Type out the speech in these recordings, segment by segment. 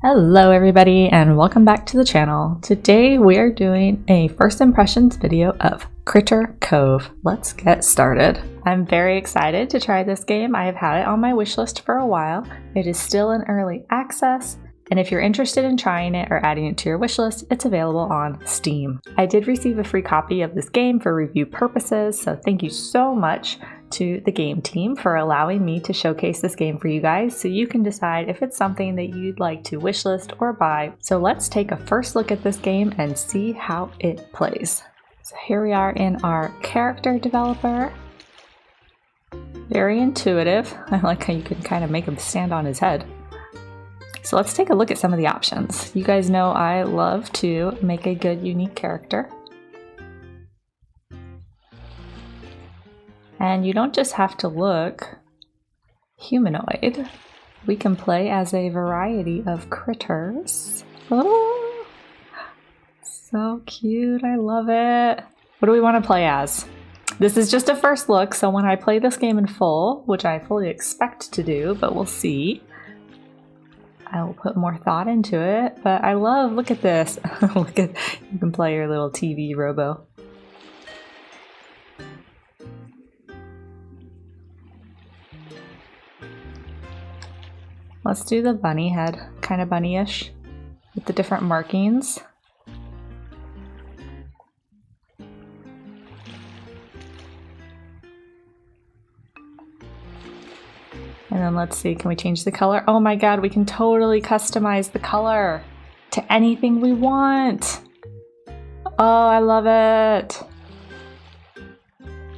Hello everybody and welcome back to the channel. Today we are doing a first impressions video of Critter Cove. Let's get started. I'm very excited to try this game. I have had it on my wish list for a while. It is still in early access, and if you're interested in trying it or adding it to your wish list, it's available on Steam. I did receive a free copy of this game for review purposes, so thank you so much to the game team for allowing me to showcase this game for you guys so you can decide if it's something that you'd like to wishlist or buy. So let's take a first look at this game and see how it plays. So here we are in our character developer. Very intuitive. I like how you can kind of make him stand on his head. So let's take a look at some of the options. You guys know I love to make a good unique character. And you don't just have to look humanoid. We can play as a variety of critters. Oh, so cute, I love it. What do we want to play as? This is just a first look, so when I play this game in full, which I fully expect to do, but we'll see, I will put more thought into it. But I love, look at this. Look at, you can play your little TV robo. Let's do the bunny head, kind of bunny-ish, with the different markings. And then let's see, can we change the color? Oh my god, we can totally customize the color to anything we want. Oh, I love it.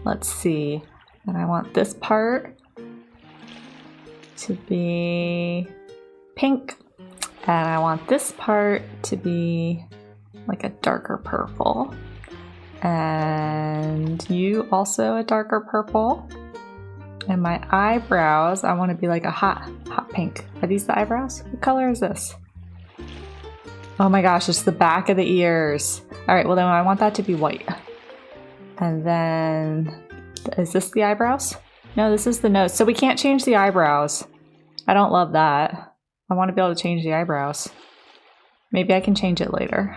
Let's see, and I want this part to be pink, and I want this part to be like a darker purple, and you also a darker purple, and my eyebrows I want to be like a hot pink. Are these the eyebrows? What color is this? Oh my gosh, it's the back of the ears. All right, well then I want that to be white. And then is this the eyebrows? No, this is the nose. So we can't change the eyebrows. I don't love that. I want to be able to change the eyebrows. Maybe I can change it later.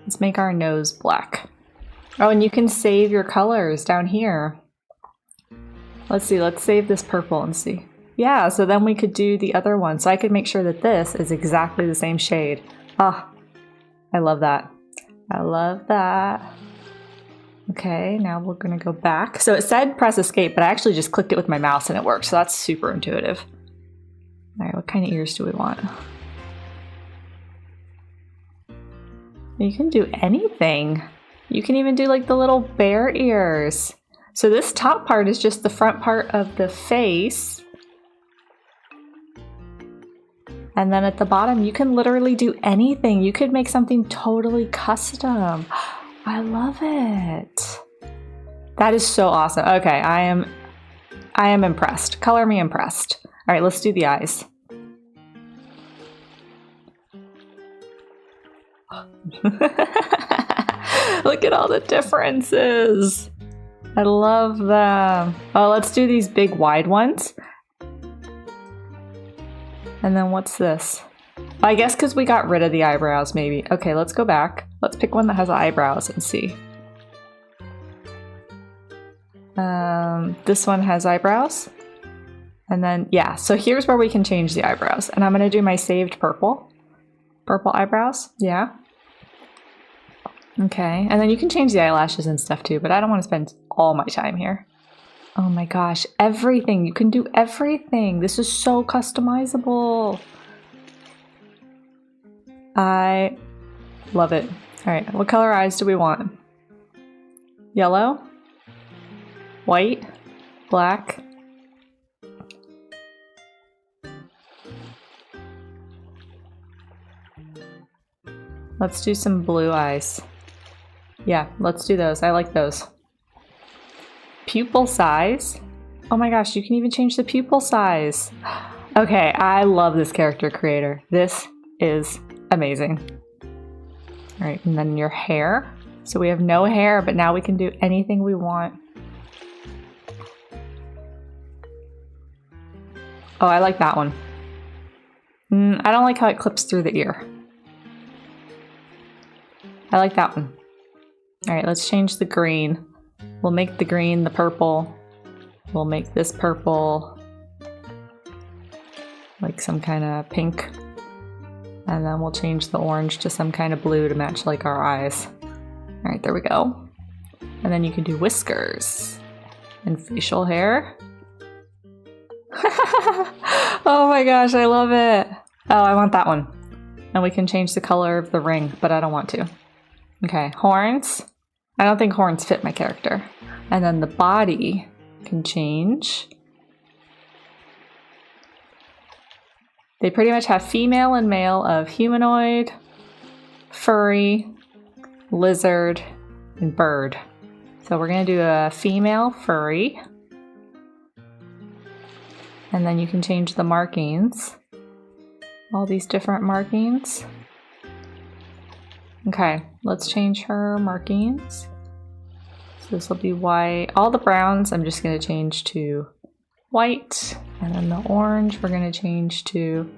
Let's make our nose black. Oh, and you can save your colors down here. Let's see, let's save this purple and see. Yeah, so then we could do the other one. So I could make sure that this is exactly the same shade. Ah, I love that. I love that. Okay, now we're gonna go back. So it said press escape, but I actually just clicked it with my mouse and it worked. So that's super intuitive. All right, what kind of ears do we want? You can do anything. You can even do like the little bear ears. So this top part is just the front part of the face. And then at the bottom, you can literally do anything. You could make something totally custom. I love it. That is so awesome. Okay, I am impressed. Color me impressed. All right, let's do the eyes. Look at all the differences. I love them. Oh, let's do these big wide ones. And then what's this? I guess because we got rid of the eyebrows, maybe. Okay, let's go back. Let's pick one that has eyebrows and see. This one has eyebrows. And then, yeah, so here's where we can change the eyebrows. And I'm going to do my saved purple. Purple eyebrows, yeah. Okay, and then you can change the eyelashes and stuff too, but I don't want to spend all my time here. Oh my gosh, everything. You can do everything. This is so customizable. I love it. All right, what color eyes do we want? Yellow? White? Black? Let's do some blue eyes. Yeah, let's do those. I like those. Pupil size? Oh my gosh, you can even change the pupil size. Okay, I love this character creator. This is amazing. All right, and then your hair. So we have no hair, but now we can do anything we want. Oh, I like that one. I don't like how it clips through the ear. I like that one. All right, let's change the green. We'll make the green the purple. We'll make this purple like some kind of pink. And then we'll change the orange to some kind of blue to match like our eyes. All right, there we go. And then you can do whiskers and facial hair. Oh my gosh, I love it. Oh, I want that one. And we can change the color of the ring, but I don't want to. Okay, horns. I don't think horns fit my character. And then the body can change. They pretty much have female and male of humanoid, furry, lizard, and bird. So we're gonna do a female furry. And then you can change the markings. All these different markings. Okay, let's change her markings. So this will be white. All the browns I'm just gonna change to white. And then the orange we're gonna change to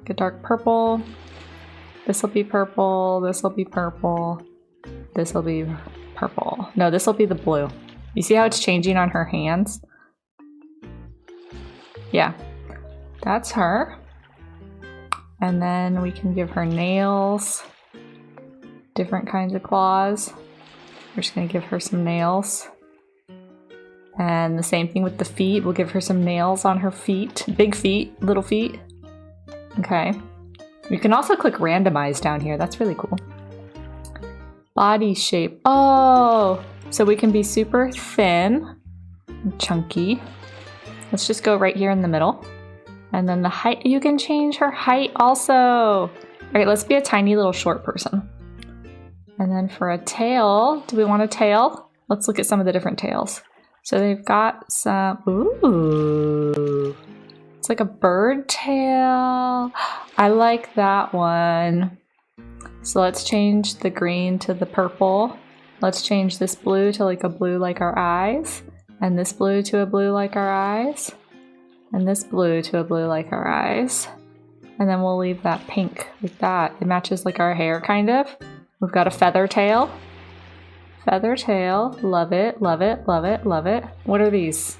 a dark purple. This will be purple, this will be purple, this will be purple. No, this will be the blue. You see how it's changing on her hands? Yeah, that's her. And then we can give her nails, different kinds of claws. We're just gonna give her some nails. And the same thing with the feet. We'll give her some nails on her feet. Big feet, little feet. Okay. You can also click randomize down here. That's really cool. Body shape. Oh, so we can be super thin, and chunky. Let's just go right here in the middle. And then the height, you can change her height also. All right, let's be a tiny little short person. And then for a tail, do we want a tail? Let's look at some of the different tails. So they've got some, ooh, it's like a bird tail. I like that one. So let's change the green to the purple. Let's change this blue to like a blue like our eyes. And this blue to a blue like our eyes. And this blue to a blue like our eyes. And then we'll leave that pink like that. It matches like our hair kind of. We've got a feather tail. Feather tail, love it, love it, love it, love it. What are these?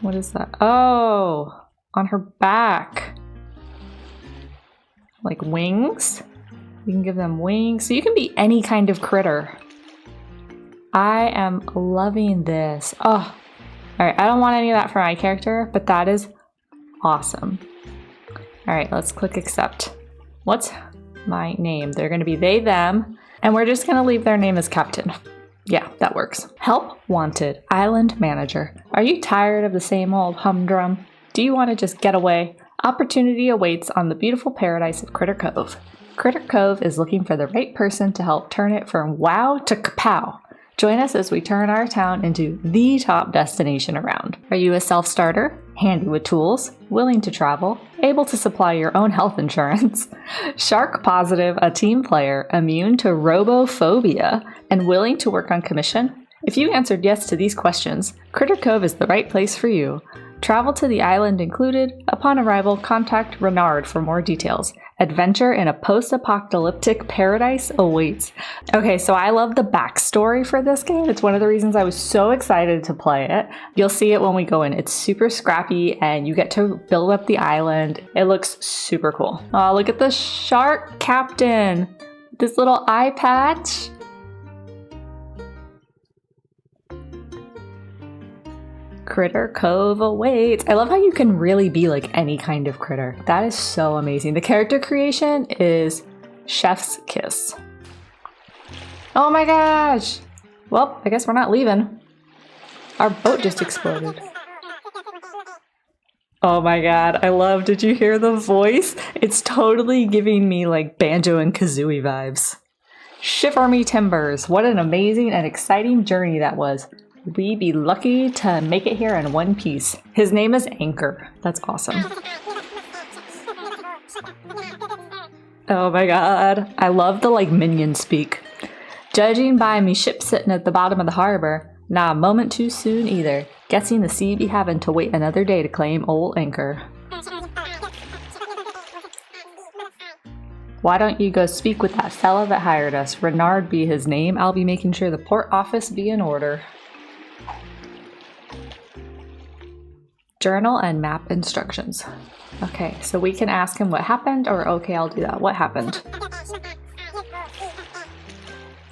What is that? Oh, on her back. Like wings. You can give them wings. So you can be any kind of critter. I am loving this. Oh, all right. I don't want any of that for my character, but that is awesome. All right, let's click accept. What's my name? They're going to be they, them. And we're just gonna leave their name as Captain. Yeah, that works. Help wanted, island manager. Are you tired of the same old humdrum? Do you want to just get away? Opportunity awaits on the beautiful paradise of Critter Cove. Critter Cove is looking for the right person to help turn it from wow to kapow. Join us as we turn our town into the top destination around. Are you a self-starter? Handy with tools, willing to travel, able to supply your own health insurance, shark positive, a team player, immune to robophobia, and willing to work on commission? If you answered yes to these questions, Critter Cove is the right place for you. Travel to the island included. Upon arrival, contact Renard for more details. Adventure in a post-apocalyptic paradise awaits. Okay, so I love the backstory for this game. It's one of the reasons I was so excited to play it. You'll see it when we go in. It's super scrappy and you get to build up the island. It looks super cool. Oh, look at the shark captain. This little eye patch. Critter Cove awaits. I love how you can really be like any kind of critter. That is so amazing. The character creation is chef's kiss. Oh my gosh. Well, I guess we're not leaving. Our boat just exploded. Oh my god, I love, did you hear the voice? It's totally giving me like Banjo and Kazooie vibes. Shiver me timbers. What an amazing and exciting journey that was. We be lucky to make it here in one piece. His name is Anchor. That's awesome. Oh my god. I love the like minion speak. Judging by me ship sitting at the bottom of the harbor, not a moment too soon either. Guessing the sea be having to wait another day to claim old Anchor. Why don't you go speak with that fella that hired us? Renard be his name. I'll be making sure the port office be in order. Journal and map instructions. Okay, so we can ask him what happened, or okay, I'll do that. What happened?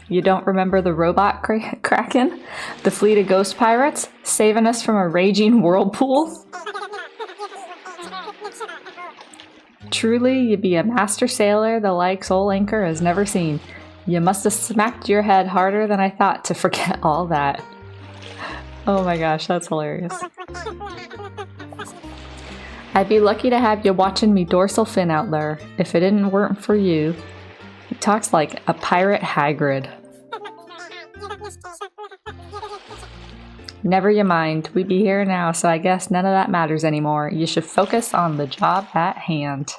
You don't remember the robot Kraken? The fleet of ghost pirates? Saving us from a raging whirlpool? Truly, you be a master sailor the likes ol' Anchor has never seen. You must have smacked your head harder than I thought to forget all that. Oh my gosh, that's hilarious. I'd be lucky to have you watching me dorsal fin out there, if it weren't for you. He talks like a pirate Hagrid. Never you mind, we be here now, so I guess none of that matters anymore. You should focus on the job at hand.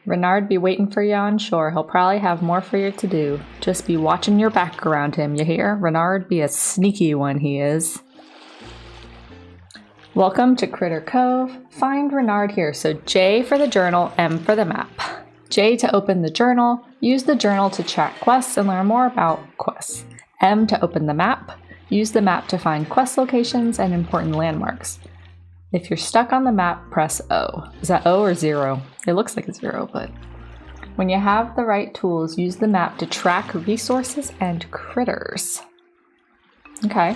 Renard be waiting for you on shore. He'll probably have more for you to do. Just be watching your back around him, you hear? Renard be a sneaky one, he is. Welcome to Critter Cove. Find Renard here. So J for the journal, M for the map. J to open the journal. Use the journal to track quests and learn more about quests. M to open the map. Use the map to find quest locations and important landmarks. If you're stuck on the map, press O. Is that O or 0? It looks like a 0, but... When you have the right tools, use the map to track resources and critters. Okay.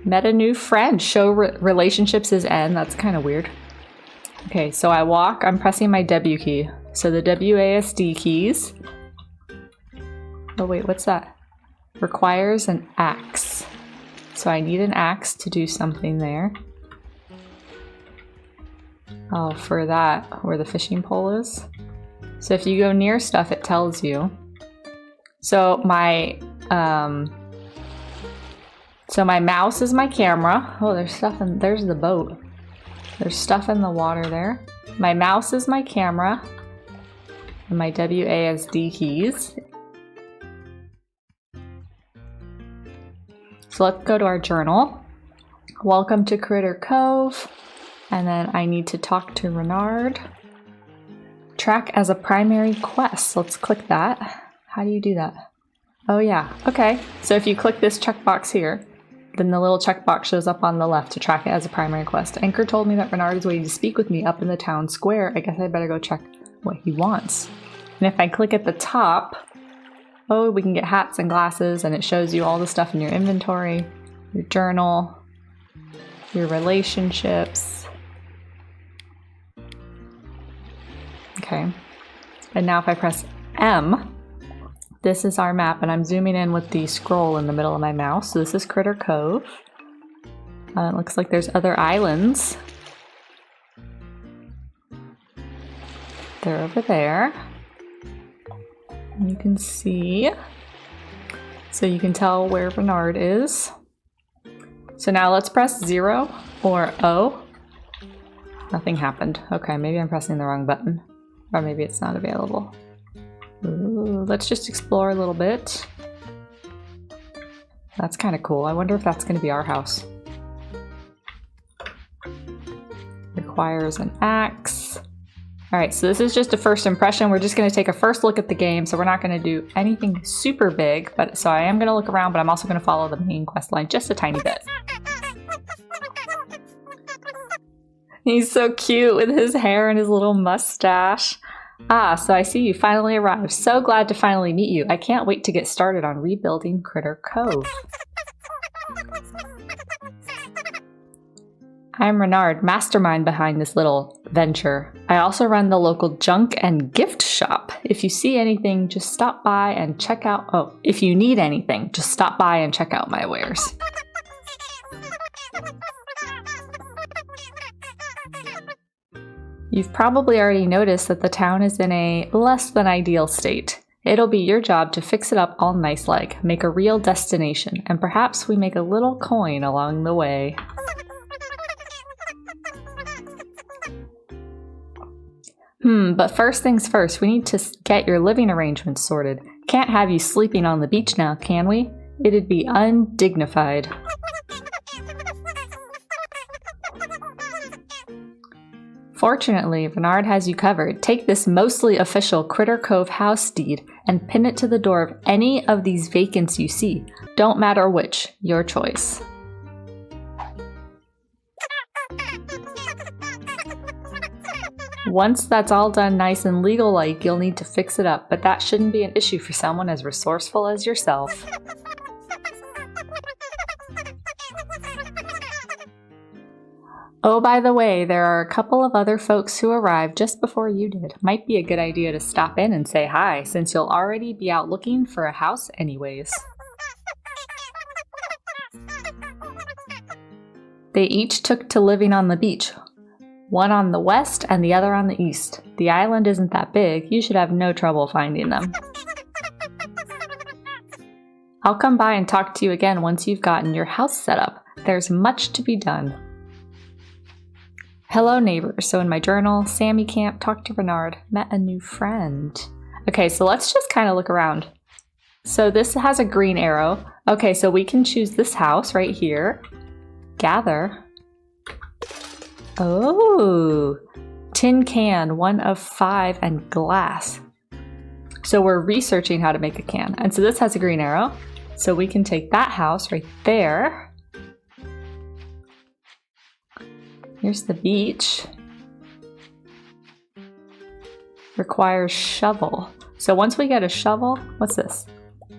Met a new friend. Show relationships is N. That's kind of weird. Okay, so I walk. I'm pressing my W key. So the WASD keys. Oh wait, what's that? Requires an axe. So I need an axe to do something there. Oh, for that, where the fishing pole is. So if you go near stuff, it tells you. So my mouse is my camera. Oh, there's the boat. There's stuff in the water there. My mouse is my camera. And my WASD keys. So let's go to our journal. Welcome to Critter Cove. And then I need to talk to Renard. Track as a primary quest. Let's click that. How do you do that? Oh yeah, okay. So if you click this checkbox here, then the little checkbox shows up on the left to track it as a primary quest. Anchor told me that Renard is waiting to speak with me up in the town square. I guess I better go check what he wants. And if I click at the top, oh, we can get hats and glasses, and it shows you all the stuff in your inventory, your journal, your relationships. Okay. And now if I press M, this is our map, and I'm zooming in with the scroll in the middle of my mouse. So this is Critter Cove. It looks like there's other islands. They're over there. And you can see. So you can tell where Renard is. So now let's press 0 or O. Nothing happened. Okay, maybe I'm pressing the wrong button. Or maybe it's not available. Ooh, let's just explore a little bit. That's kind of cool. I wonder if that's going to be our house. Requires an axe. Alright, so this is just a first impression. We're just going to take a first look at the game, so we're not going to do anything super big. But so I am going to look around, but I'm also going to follow the main quest line just a tiny bit. He's so cute with his hair and his little mustache. Ah, so I see you finally arrived. So glad to finally meet you. I can't wait to get started on rebuilding Critter Cove. I'm Renard, mastermind behind this little venture. I also run the local junk and gift shop. If you see anything, just stop by and check out... Oh, if you need anything, just stop by and check out my wares. You've probably already noticed that the town is in a less than ideal state. It'll be your job to fix it up all nice-like, make a real destination, and perhaps we make a little coin along the way. But first things first, we need to get your living arrangements sorted. Can't have you sleeping on the beach now, can we? It'd be undignified. Fortunately, Bernard has you covered. Take this mostly official Critter Cove house deed and pin it to the door of any of these vacants you see. Don't matter which, your choice. Once that's all done nice and legal-like, you'll need to fix it up, but that shouldn't be an issue for someone as resourceful as yourself. Oh, by the way, there are a couple of other folks who arrived just before you did. Might be a good idea to stop in and say hi, since you'll already be out looking for a house anyways. They each took to living on the beach. One on the west and the other on the east. The island isn't that big, you should have no trouble finding them. I'll come by and talk to you again once you've gotten your house set up. There's much to be done. Hello neighbors. So in my journal, Sammy Camp, talked to Bernard, met a new friend. Okay, so let's just kind of look around. So this has a green arrow. Okay, so we can choose this house right here. Gather. Oh, tin can, 1 of 5, and glass. So we're researching how to make a can. And so this has a green arrow. So we can take that house right there. Here's the beach. Requires shovel. So once we get a shovel, what's this?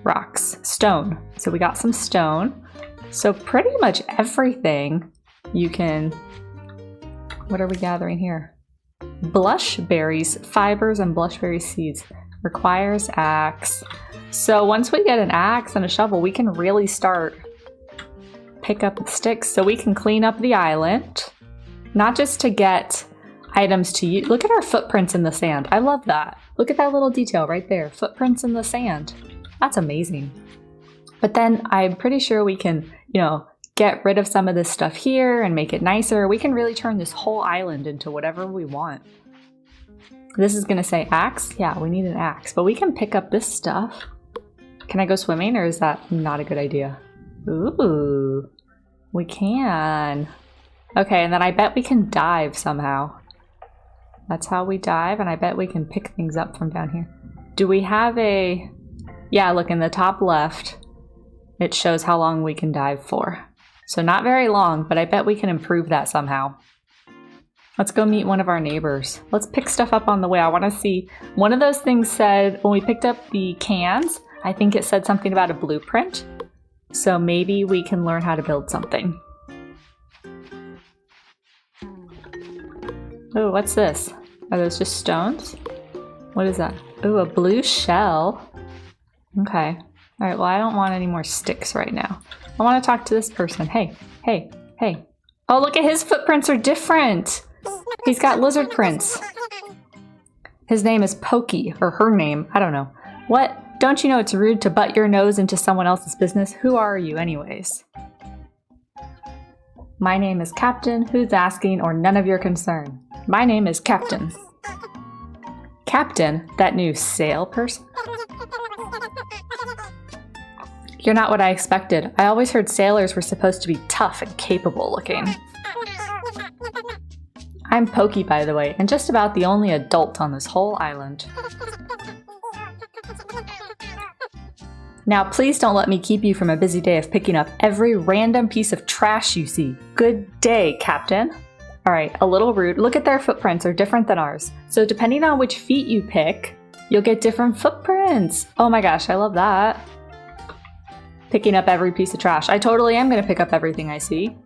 Rocks, stone. So we got some stone. So pretty much everything you can, what are we gathering here? Blushberries, fibers and blushberry seeds. Requires axe. So once we get an axe and a shovel, we can really start pick up the sticks so we can clean up the island. Not just to get items to use. Look at our footprints in the sand. I love that. Look at that little detail right there. Footprints in the sand. That's amazing. But then I'm pretty sure we can, get rid of some of this stuff here and make it nicer. We can really turn this whole island into whatever we want. This is gonna say axe. Yeah, we need an axe, but we can pick up this stuff. Can I go swimming or is that not a good idea? Ooh, we can. Okay, and then I bet we can dive somehow. That's how we dive, and I bet we can pick things up from down here. Do we have a... Yeah, look in the top left, it shows how long we can dive for. So not very long, but I bet we can improve that somehow. Let's go meet one of our neighbors. Let's pick stuff up on the way. I want to see... One of those things said, when we picked up the cans, I think it said something about a blueprint. So maybe we can learn how to build something. Oh, what's this? Are those just stones? What is that? Oh, a blue shell. Okay. All right, well, I don't want any more sticks right now. I want to talk to this person. Hey, hey, hey. Oh, look at his footprints are different. He's got lizard prints. His name is Pokey, or her name. I don't know. What? Don't you know it's rude to butt your nose into someone else's business? Who are you anyways? My name is Captain. Who's asking or none of your concern? My name is Captain. Captain? That new sail person? You're not what I expected. I always heard sailors were supposed to be tough and capable looking. I'm Pokey, by the way, and just about the only adult on this whole island. Now please don't let me keep you from a busy day of picking up every random piece of trash you see. Good day, Captain. Alright, a little rude. Look at their footprints are different than ours. So depending on which feet you pick, you'll get different footprints. Oh my gosh, I love that. Picking up every piece of trash. I totally am going to pick up everything I see.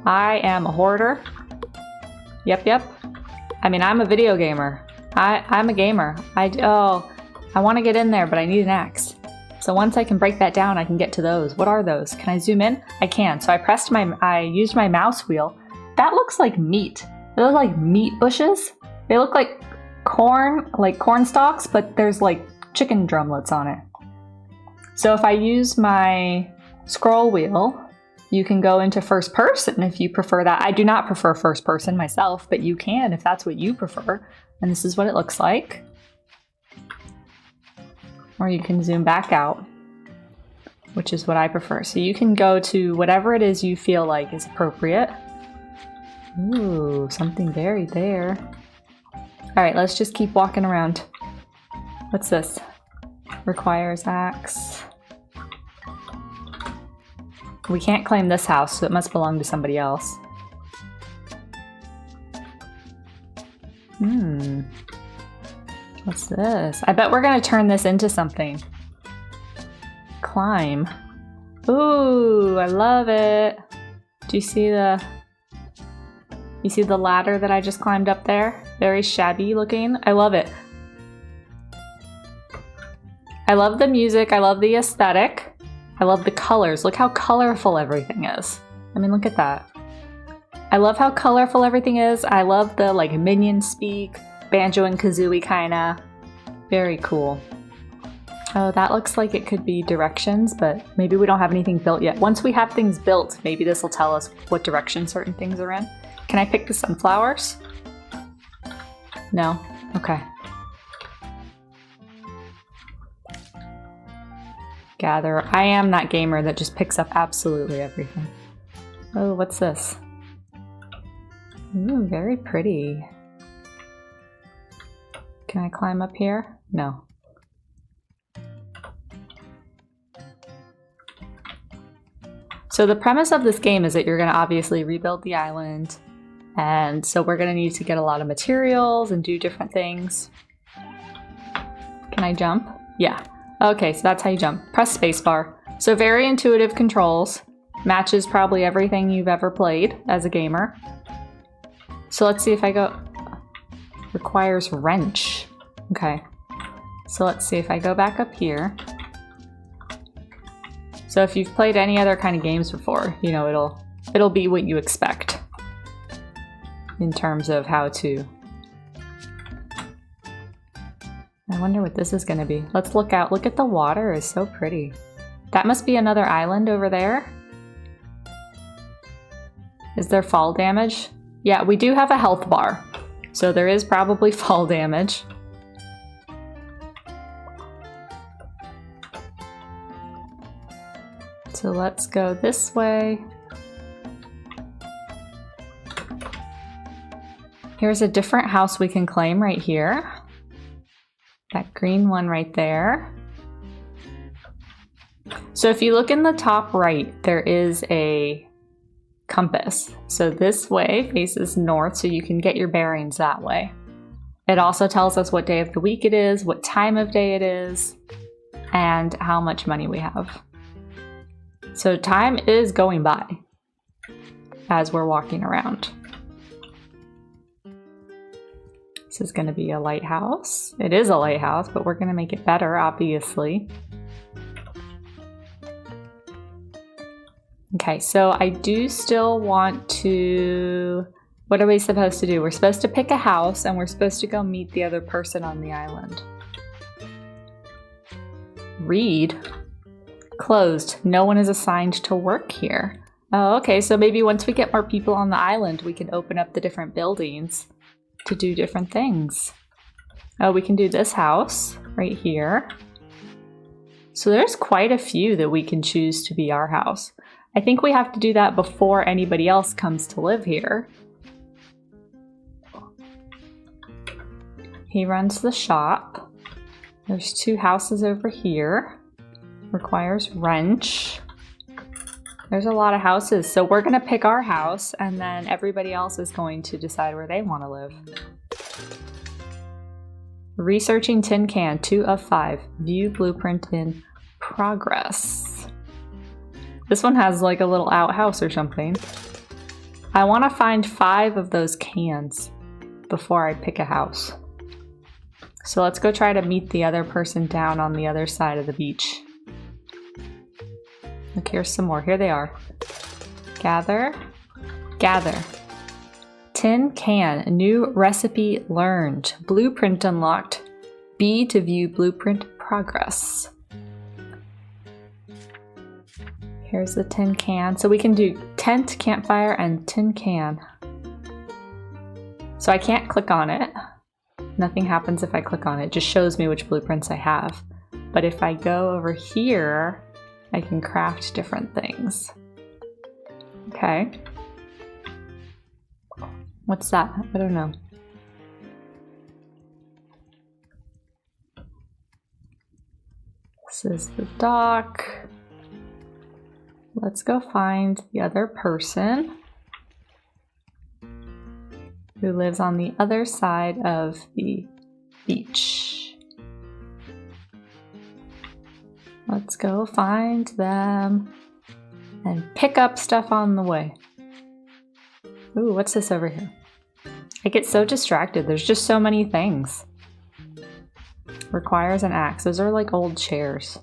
I am a hoarder. Yep. I mean, I'm a video gamer. I'm a gamer. I want to get in there, but I need an axe. So once I can break that down, I can get to those. What are those? Can I zoom in? I can. So I used my mouse wheel. That looks like meat. They look like meat bushes. They look like corn stalks, but there's like chicken drumlets on it. So if I use my scroll wheel, you can go into first person if you prefer that. I do not prefer first person myself, but you can if that's what you prefer. And this is what it looks like. Or you can zoom back out, which is what I prefer. So you can go to whatever it is you feel like is appropriate. Ooh, something buried there. Alright, let's just keep walking around. What's this? Requires axe. We can't claim this house, so it must belong to somebody else. What's this? I bet we're gonna turn this into something. Climb. Ooh, I love it. Do you see the... You see the ladder that I just climbed up there? Very shabby looking. I love it. I love the music. I love the aesthetic. I love the colors. Look how colorful everything is. I mean, look at that. I love how colorful everything is. I love the like minion speak, banjo and kazooie kinda. Very cool. Oh, that looks like it could be directions, but maybe we don't have anything built yet. Once we have things built, maybe this will tell us what direction certain things are in. Can I pick the sunflowers? No? Okay. Gather. I am that gamer that just picks up absolutely everything. Oh, what's this? Ooh, very pretty. Can I climb up here? No. So the premise of this game is that you're going to obviously rebuild the island, and so we're going to need to get a lot of materials and do different things. Can I jump? Yeah. Okay, so that's how you jump. Press spacebar. So very intuitive controls. Matches probably everything you've ever played as a gamer. So let's see if I go... Requires wrench. Okay. So let's see if I go back up here. So if you've played any other kind of games before, you know, it'll be what you expect in terms of how to... I wonder what this is going to be. Let's look out. Look at the water. It's so pretty. That must be another island over there. Is there fall damage? Yeah, we do have a health bar. So there is probably fall damage. So let's go this way. Here's a different house we can claim right here. That green one right there. So if you look in the top right, there is a compass. So this way faces north, so you can get your bearings that way. It also tells us what day of the week it is, what time of day it is, and how much money we have. So time is going by as we're walking around. This is going to be a lighthouse. It is a lighthouse, but we're going to make it better, obviously. Okay, so I do still want to... What are we supposed to do? We're supposed to pick a house, and we're supposed to go meet the other person on the island. Read. Closed. No one is assigned to work here. Oh, okay, so maybe once we get more people on the island, we can open up the different buildings to do different things. Oh, we can do this house right here. So there's quite a few that we can choose to be our house. I think we have to do that before anybody else comes to live here. He runs the shop. There's two houses over here. Requires wrench. There's a lot of houses, so we're gonna pick our house and then everybody else is going to decide where they want to live. Researching tin can, 2 of 5. View blueprint in progress. This one has like a little outhouse or something. I want to find 5 of those cans before I pick a house. So let's go try to meet the other person down on the other side of the beach. Look, here's some more. Here they are. Gather. Gather. Tin can. New recipe learned. Blueprint unlocked. B to view blueprint progress. Here's the tin can. So we can do tent, campfire, and tin can. So I can't click on it. Nothing happens if I click on it. It just shows me which blueprints I have. But if I go over here, I can craft different things. Okay. What's that? I don't know. This is the dock. Let's go find the other person who lives on the other side of the beach. Let's go find them and pick up stuff on the way. Ooh, what's this over here? I get so distracted. There's just so many things. Requires an axe. Those are like old chairs.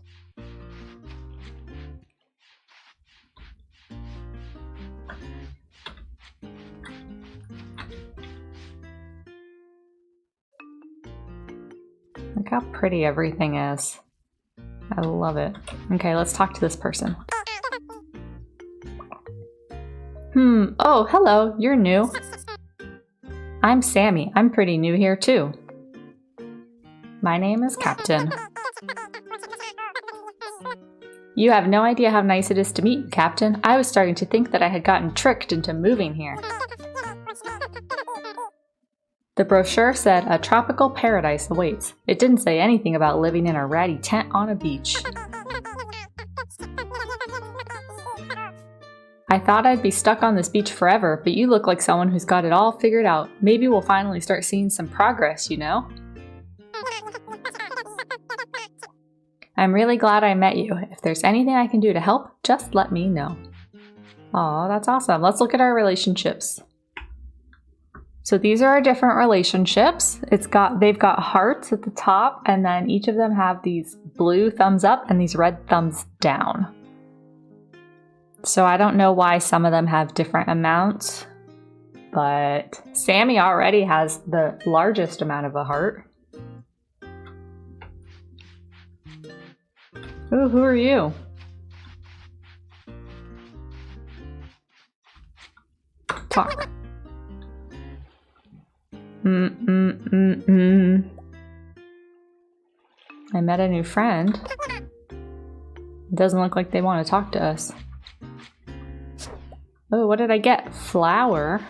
Look how pretty everything is. I love it. Okay, let's talk to this person. Oh, hello. You're new. I'm Sammy. I'm pretty new here too. My name is Captain. You have no idea how nice it is to meet you, Captain. I was starting to think that I had gotten tricked into moving here. The brochure said a tropical paradise awaits. It didn't say anything about living in a ratty tent on a beach. I thought I'd be stuck on this beach forever, but you look like someone who's got it all figured out. Maybe we'll finally start seeing some progress, you know? I'm really glad I met you. If there's anything I can do to help, just let me know. Aw, that's awesome. Let's look at our relationships. So these are our different relationships. They've got hearts at the top, and then each of them have these blue thumbs up and these red thumbs down. So I don't know why some of them have different amounts, but Sammy already has the largest amount of a heart. Ooh, who are you? Talk. I met a new friend. It doesn't look like they want to talk to us. Oh, what did I get? Flour.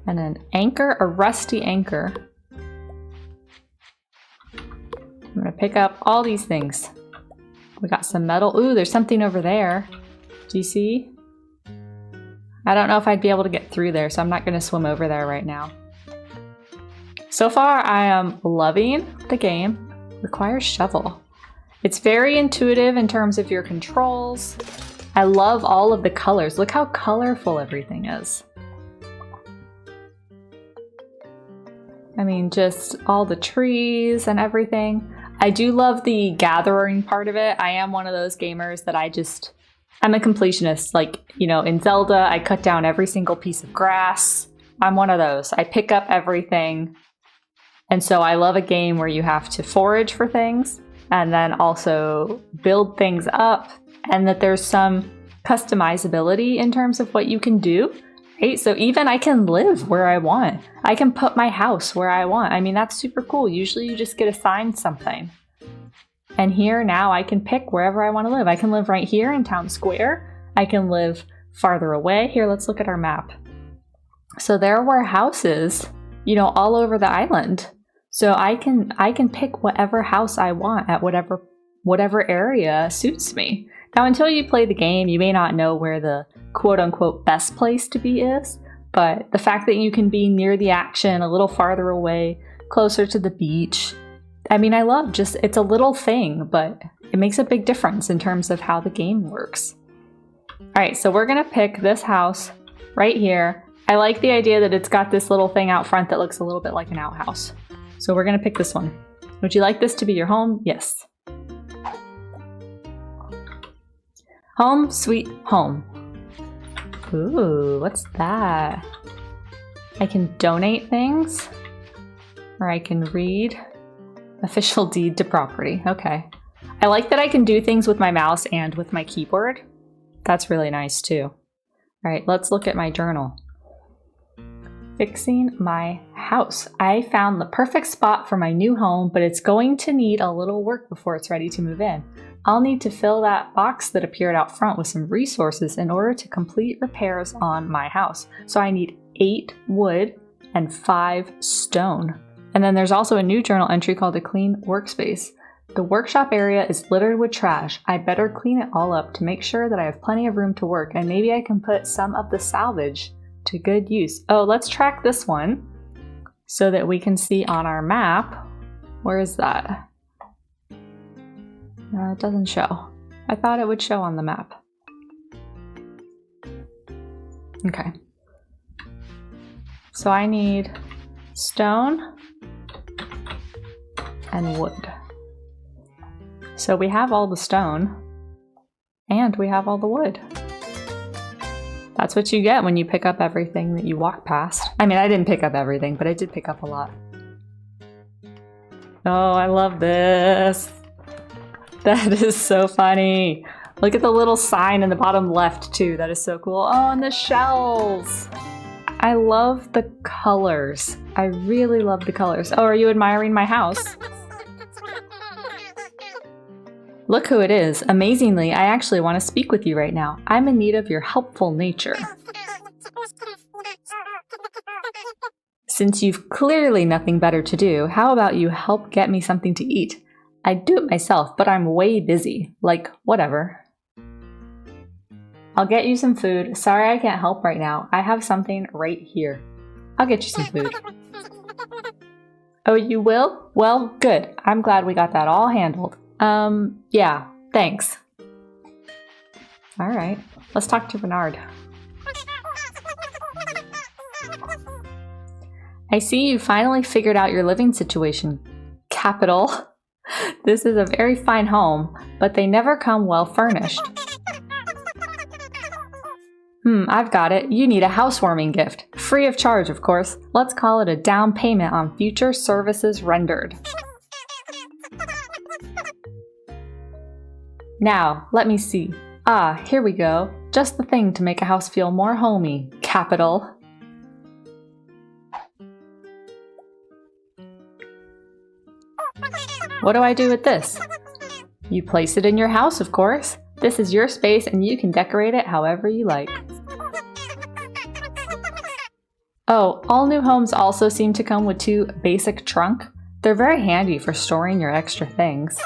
And an anchor, a rusty anchor. I'm gonna pick up all these things. We got some metal. Ooh, there's something over there. Do you see? I don't know if I'd be able to get through there, so I'm not gonna swim over there right now. So far, I am loving the game. Requires shovel. It's very intuitive in terms of your controls. I love all of the colors. Look how colorful everything is. I mean, just all the trees and everything. I do love the gathering part of it. I am one of those gamers that I'm a completionist. Like, you know, in Zelda, I cut down every single piece of grass. I'm one of those. I pick up everything. And so I love a game where you have to forage for things and then also build things up, and that there's some customizability in terms of what you can do, right? So even I can live where I want. I can put my house where I want. I mean, that's super cool. Usually you just get assigned something. And here now I can pick wherever I want to live. I can live right here in town square. I can live farther away. Here, let's look at our map. So there were houses, you know, all over the island. So I can pick whatever house I want at whatever area suits me. Now, until you play the game, you may not know where the quote-unquote best place to be is, but the fact that you can be near the action, a little farther away, closer to the beach, I mean, I love just, it's a little thing, but it makes a big difference in terms of how the game works. All right, so we're gonna pick this house right here. I like the idea that it's got this little thing out front that looks a little bit like an outhouse. So we're gonna pick this one. Would you like this to be your home? Yes. Home, sweet home. Ooh, what's that? I can donate things, or I can read. Official deed to property. Okay. I like that I can do things with my mouse and with my keyboard. That's really nice too. All right, let's look at my journal. Fixing my house. I found the perfect spot for my new home, but it's going to need a little work before it's ready to move in. I'll need to fill that box that appeared out front with some resources in order to complete repairs on my house. So I need 8 wood, and 5 stone. And then there's also a new journal entry called a clean workspace. The workshop area is littered with trash. I better clean it all up to make sure that I have plenty of room to work, and maybe I can put some of the salvage to good use. Oh, let's track this one so that we can see on our map. Where is that? It doesn't show. I thought it would show on the map. Okay. So I need stone and wood. So we have all the stone and we have all the wood. That's what you get when you pick up everything that you walk past. I mean, I didn't pick up everything, but I did pick up a lot. Oh, I love this. That is so funny. Look at the little sign in the bottom left too. That is so cool. Oh, and the shells. I love the colors. I really love the colors. Oh, are you admiring my house? Look who it is. Amazingly, I actually want to speak with you right now. I'm in need of your helpful nature. Since you've clearly nothing better to do, how about you help get me something to eat? I'd do it myself, but I'm way busy. Like, whatever. I'll get you some food. Sorry I can't help right now. I have something right here. I'll get you some food. Oh, you will? Well, good. I'm glad we got that all handled. Yeah, thanks. All right, let's talk to Bernard. I see you finally figured out your living situation. Capital. This is a very fine home, but they never come well furnished. I've got it. You need a housewarming gift. Free of charge, of course. Let's call it a down payment on future services rendered. Now, let me see. Ah, here we go. Just the thing to make a house feel more homey. Capital. What do I do with this? You place it in your house, of course. This is your space and you can decorate it however you like. Oh, all new homes also seem to come with 2 basic trunk. They're very handy for storing your extra things.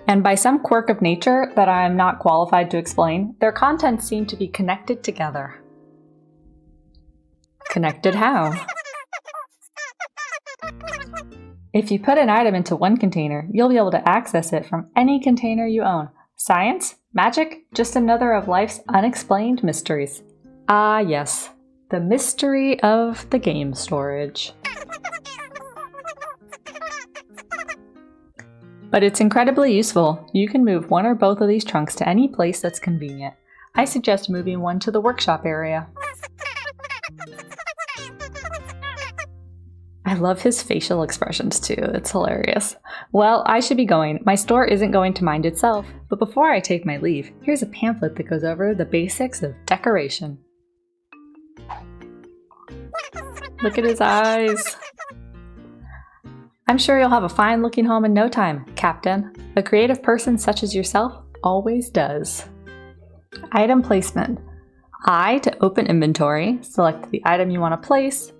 And by some quirk of nature that I'm not qualified to explain, their contents seem to be connected together. Connected how? If you put an item into one container, you'll be able to access it from any container you own. Science? Magic? Just another of life's unexplained mysteries. Ah, yes. The mystery of the game storage. But it's incredibly useful. You can move one or both of these trunks to any place that's convenient. I suggest moving one to the workshop area. I love his facial expressions too. It's hilarious. Well, I should be going. My store isn't going to mind itself. But before I take my leave, here's a pamphlet that goes over the basics of decoration. Look at his eyes. I'm sure you'll have a fine looking home in no time, Captain. A creative person such as yourself always does. Item placement. I to open inventory, select the item you want to place.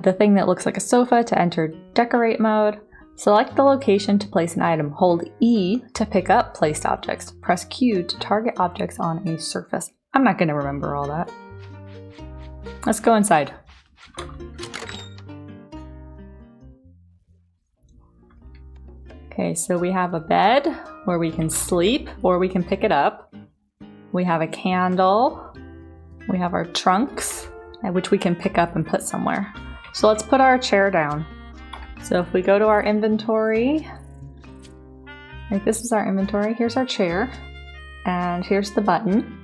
The thing that looks like a sofa to enter decorate mode. Select the location to place an item. Hold E to pick up placed objects. Press Q to target objects on a surface. I'm not going to remember all that. Let's go inside. Okay, so we have a bed where we can sleep or we can pick it up. We have a candle. We have our trunks, which we can pick up and put somewhere. So let's put our chair down. So if we go to our inventory, like this is our inventory, here's our chair, and here's the button.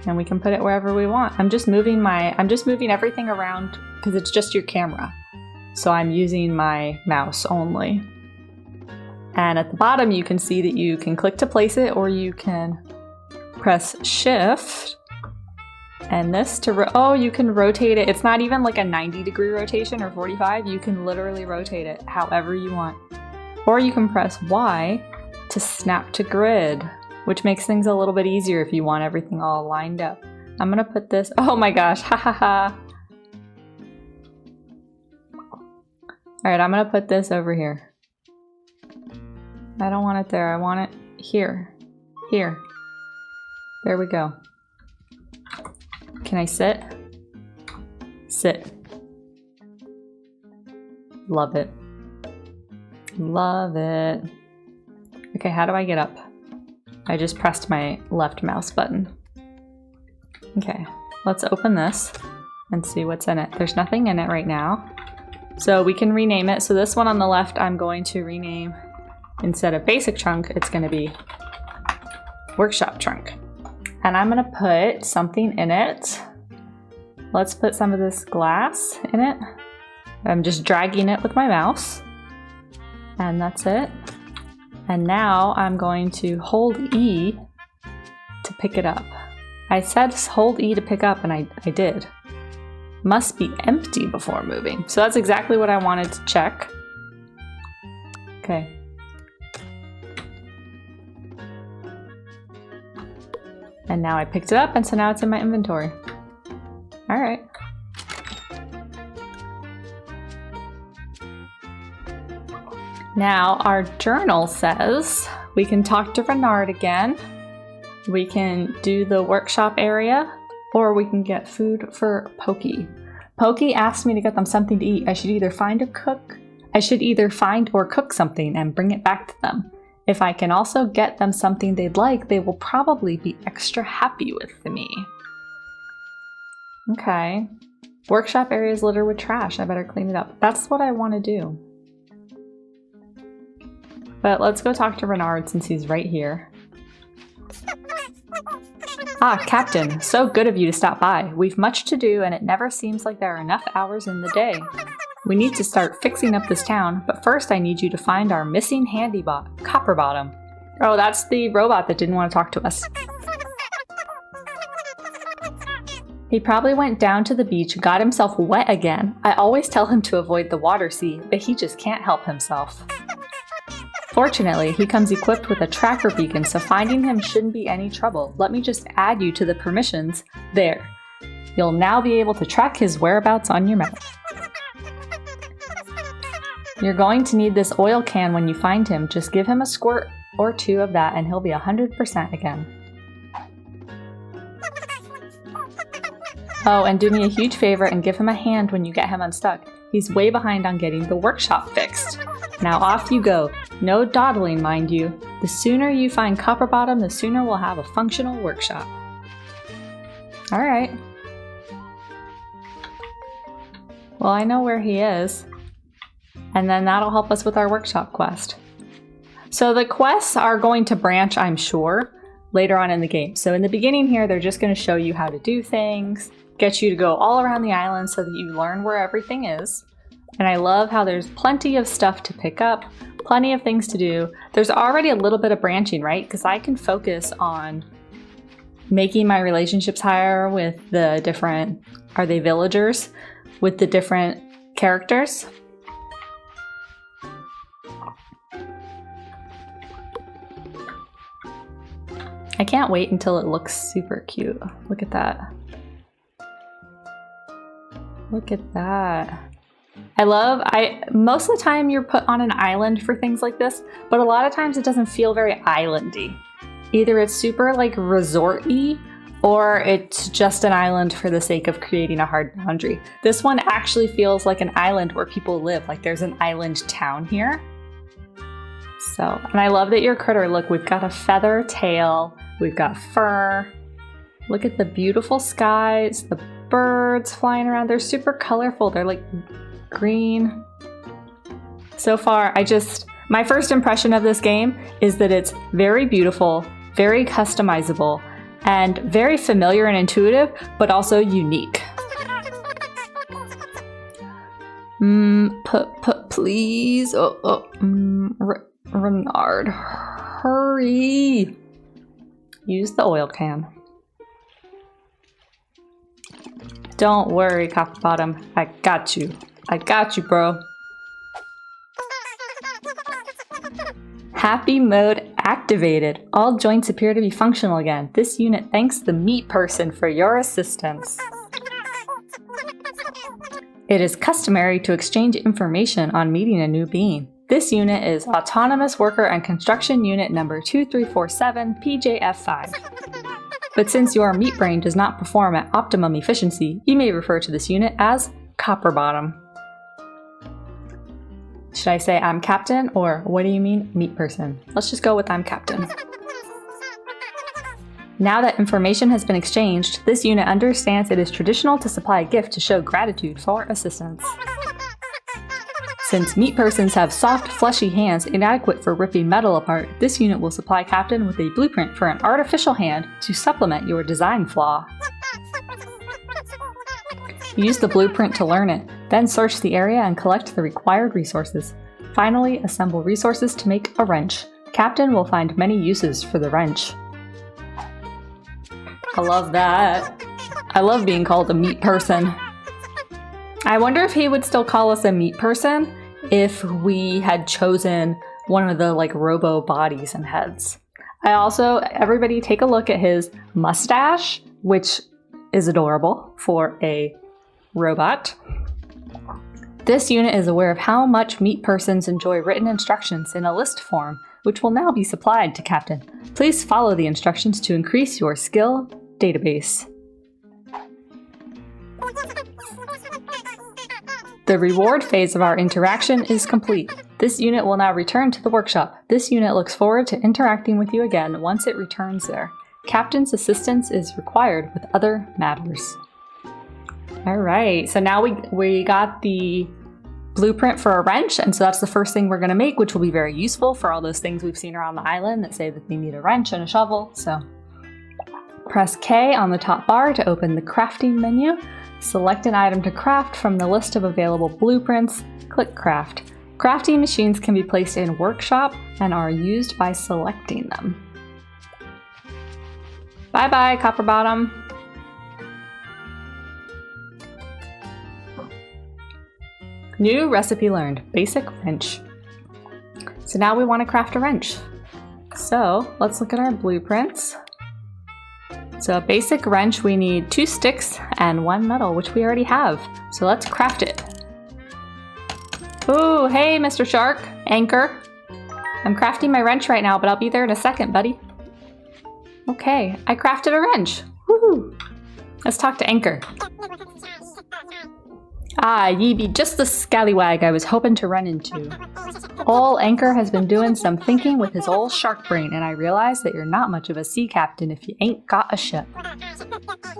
And we can put it wherever we want. I'm just moving everything around because it's just your camera. So I'm using my mouse only. And at the bottom you can see that you can click to place it, or you can press shift and this to oh, you can rotate it. It's not even like a 90-degree rotation or 45. You can literally rotate it however you want. Or you can press Y to snap to grid, which makes things a little bit easier if you want everything all lined up. I'm gonna put this, oh my gosh, ha ha ha. Alright, I'm gonna put this over here. I don't want it there, I want it here. Here. There we go. Can I sit? Sit. Love it. Love it. Okay, how do I get up? I just pressed my left mouse button. Okay, let's open this and see what's in it. There's nothing in it right now. So we can rename it. So this one on the left, I'm going to rename, instead of basic trunk, it's going to be workshop trunk. And I'm going to put something in it. Let's put some of this glass in it. I'm just dragging it with my mouse. And that's it. And now I'm going to hold E to pick it up. I said hold E to pick up, and I did. Must be empty before moving. So that's exactly what I wanted to check. Okay. And now I picked it up, and so now it's in my inventory. All right. Now our journal says we can talk to Renard again. We can do the workshop area, or we can get food for Pokey. Pokey asked me to get them something to eat. I should either find or cook something and bring it back to them. If I can also get them something they'd like, they will probably be extra happy with me. Okay. Workshop area is littered with trash. I better clean it up. That's what I want to do. But let's go talk to Renard since he's right here. Ah, Captain, so good of you to stop by. We've much to do and it never seems like there are enough hours in the day. We need to start fixing up this town, but first I need you to find our missing handy bot, Copperbottom. Oh, that's the robot that didn't want to talk to us. He probably went down to the beach, got himself wet again. I always tell him to avoid the water sea, but he just can't help himself. Fortunately, he comes equipped with a tracker beacon, so finding him shouldn't be any trouble. Let me just add you to the permissions. There. You'll now be able to track his whereabouts on your map. You're going to need this oil can when you find him. Just give him a squirt or two of that and he'll be 100% again. Oh, and do me a huge favor and give him a hand when you get him unstuck. He's way behind on getting the workshop fixed. Now off you go. No dawdling, mind you. The sooner you find Copperbottom, the sooner we'll have a functional workshop. Alright. Well, I know where he is. And then that'll help us with our workshop quest. So the quests are going to branch, I'm sure, later on in the game. So in the beginning here, they're just going to show you how to do things, get you to go all around the island so that you learn where everything is. And I love how there's plenty of stuff to pick up, plenty of things to do. There's already a little bit of branching, right? Because I can focus on making my relationships higher with the different, are they villagers? With the different characters. I can't wait until it looks super cute. Look at that. Look at that. Most of the time you're put on an island for things like this, but a lot of times it doesn't feel very islandy. Either it's super like resort-y, or it's just an island for the sake of creating a hard boundary. This one actually feels like an island where people live, like there's an island town here. So, and I love that your critter, look, we've got a feather tail, we've got fur. Look at the beautiful skies, the birds flying around. They're super colorful. They're like green. So far, my first impression of this game is that it's very beautiful, very customizable, and very familiar and intuitive, but also unique. Please. Renard, hurry. Use the oil can. Don't worry, Copperbottom. I got you. I got you, bro. Happy mode activated. All joints appear to be functional again. This unit thanks the meat person for your assistance. It is customary to exchange information on meeting a new being. This unit is Autonomous Worker and Construction Unit number 2347 PJF5. But since your meat brain does not perform at optimum efficiency, you may refer to this unit as Copper Bottom. Should I say I'm captain, or what do you mean, meat person? Let's just go with I'm captain. Now that information has been exchanged, this unit understands it is traditional to supply a gift to show gratitude for assistance. Since meat persons have soft, fleshy hands inadequate for ripping metal apart, this unit will supply Captain with a blueprint for an artificial hand to supplement your design flaw. Use the blueprint to learn it, then search the area and collect the required resources. Finally, assemble resources to make a wrench. Captain will find many uses for the wrench. I love that. I love being called a meat person. I wonder if he would still call us a meat person if we had chosen one of the like robo bodies and heads. Everybody take a look at his mustache, which is adorable for a robot. This unit is aware of how much meat persons enjoy written instructions in a list form, which will now be supplied to Captain. Please follow the instructions to increase your skill database. The reward phase of our interaction is complete. This unit will now return to the workshop. This unit looks forward to interacting with you again once it returns there. Captain's assistance is required with other matters. Alright, so now we got the blueprint for a wrench, and so that's the first thing we're going to make, which will be very useful for all those things we've seen around the island that say that they need a wrench and a shovel. So press K on the top bar to open the crafting menu. Select an item to craft from the list of available blueprints. Click Craft. Crafting machines can be placed in Workshop and are used by selecting them. Bye bye, Copper Bottom. New recipe learned. Basic wrench. So now we want to craft a wrench. So let's look at our blueprints. So a basic wrench, we need 2 sticks and 1 metal, which we already have. So let's craft it. Ooh, hey, Mr. Shark. Anchor. I'm crafting my wrench right now, but I'll be there in a second, buddy. Okay, I crafted a wrench. Woohoo! Let's talk to Anchor. Ah, ye be just the scallywag I was hoping to run into. Ol' Anchor has been doing some thinking with his ol' shark brain, and I realize that you're not much of a sea captain if you ain't got a ship.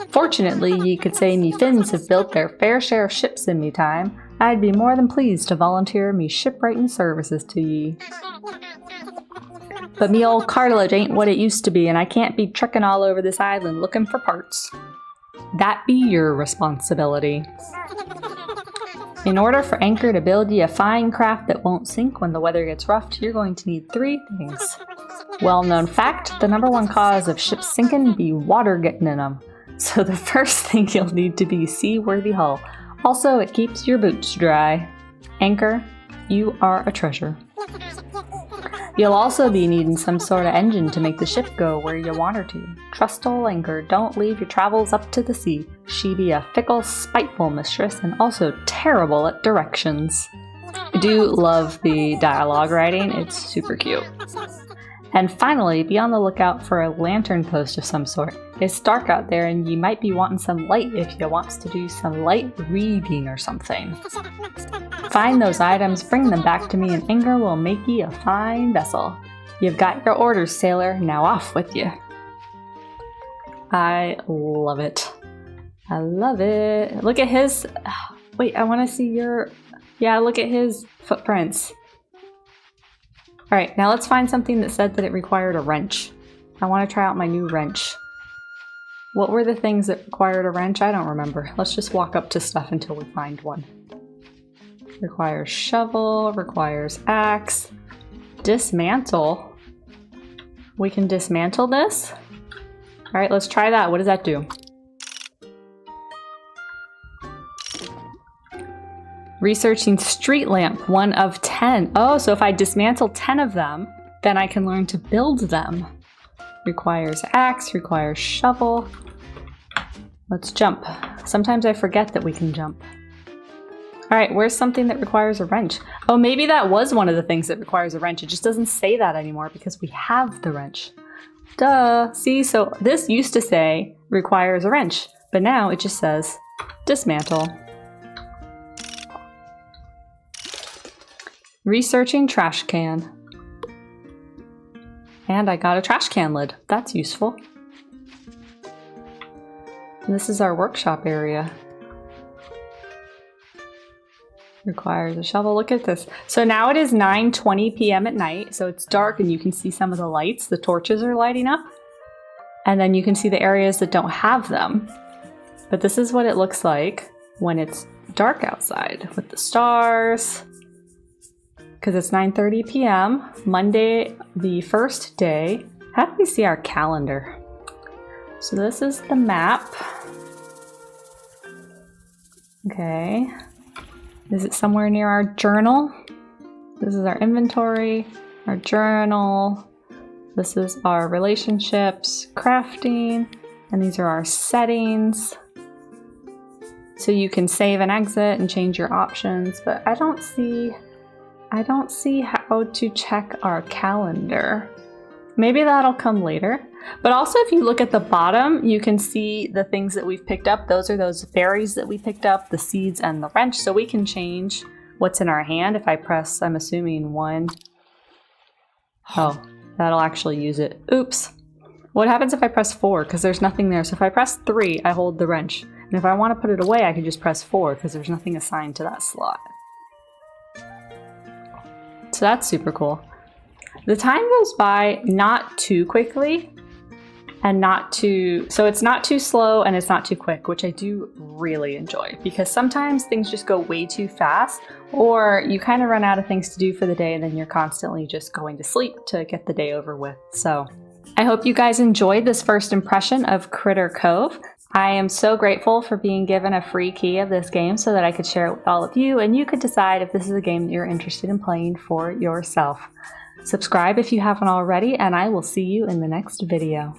Fortunately, ye could say me fins have built their fair share of ships in me time. I'd be more than pleased to volunteer me shipwriting services to ye. But me old cartilage ain't what it used to be, and I can't be trekking all over this island looking for parts. That be your responsibility. In order for Anchor to build you a fine craft that won't sink when the weather gets rough, you're going to need 3 things. Well-known fact, the #1 cause of ships sinking be water getting in them. So the first thing you'll need to be seaworthy hull. Also, it keeps your boots dry. Anchor, you are a treasure. You'll also be needing some sort of engine to make the ship go where you want her to. Trust ol' Anchor, don't leave your travels up to the sea. She be a fickle, spiteful mistress and also terrible at directions. I do love the dialogue writing, it's super cute. And finally, be on the lookout for a lantern post of some sort. It's dark out there and you might be wanting some light if you wants to do some light reading or something. Find those items, bring them back to me, and Anchor will make ye a fine vessel. You've got your orders, sailor. Now off with you. I love it. I love it. Look at his... Wait, I want to see your... Yeah, look at his footprints. Alright, now let's find something that said that it required a wrench. I want to try out my new wrench. What were the things that required a wrench? I don't remember. Let's just walk up to stuff until we find one. Requires shovel, requires axe. Dismantle. We can dismantle this? Alright, let's try that. What does that do? Researching street lamp, 1 of 10. Oh, so if I dismantle 10 of them, then I can learn to build them. Requires axe, requires shovel. Let's jump. Sometimes I forget that we can jump. All right, where's something that requires a wrench? Oh, maybe that was one of the things that requires a wrench. It just doesn't say that anymore because we have the wrench. Duh. See, so this used to say requires a wrench, but now it just says dismantle. Researching trash can. And I got a trash can lid. That's useful. And this is our workshop area. Requires a shovel. Look at this. So now it is 9:20 p.m. at night, so it's dark and you can see some of the lights. The torches are lighting up. And then you can see the areas that don't have them. But this is what it looks like when it's dark outside with the stars. Because it's 9:30 p.m. Monday, the first day. How do we see our calendar? So this is the map. Okay. Is it somewhere near our journal? This is our inventory, our journal. This is our relationships, crafting, and these are our settings. So you can save and exit and change your options, but I don't see how to check our calendar. Maybe that'll come later. But also if you look at the bottom, you can see the things that we've picked up. Those are those berries that we picked up, the seeds and the wrench. So we can change what's in our hand. If I press, I'm assuming 1. Oh, that'll actually use it. Oops. What happens if I press 4? Because there's nothing there. So if I press 3, I hold the wrench. And if I want to put it away, I can just press 4 because there's nothing assigned to that slot. So that's super cool. The time goes by not too quickly and so it's not too slow and it's not too quick, which I do really enjoy because sometimes things just go way too fast or you kind of run out of things to do for the day and then you're constantly just going to sleep to get the day over with. So I hope you guys enjoyed this first impression of Critter Cove. I am so grateful for being given a free key of this game so that I could share it with all of you and you could decide if this is a game that you're interested in playing for yourself. Subscribe if you haven't already, and I will see you in the next video.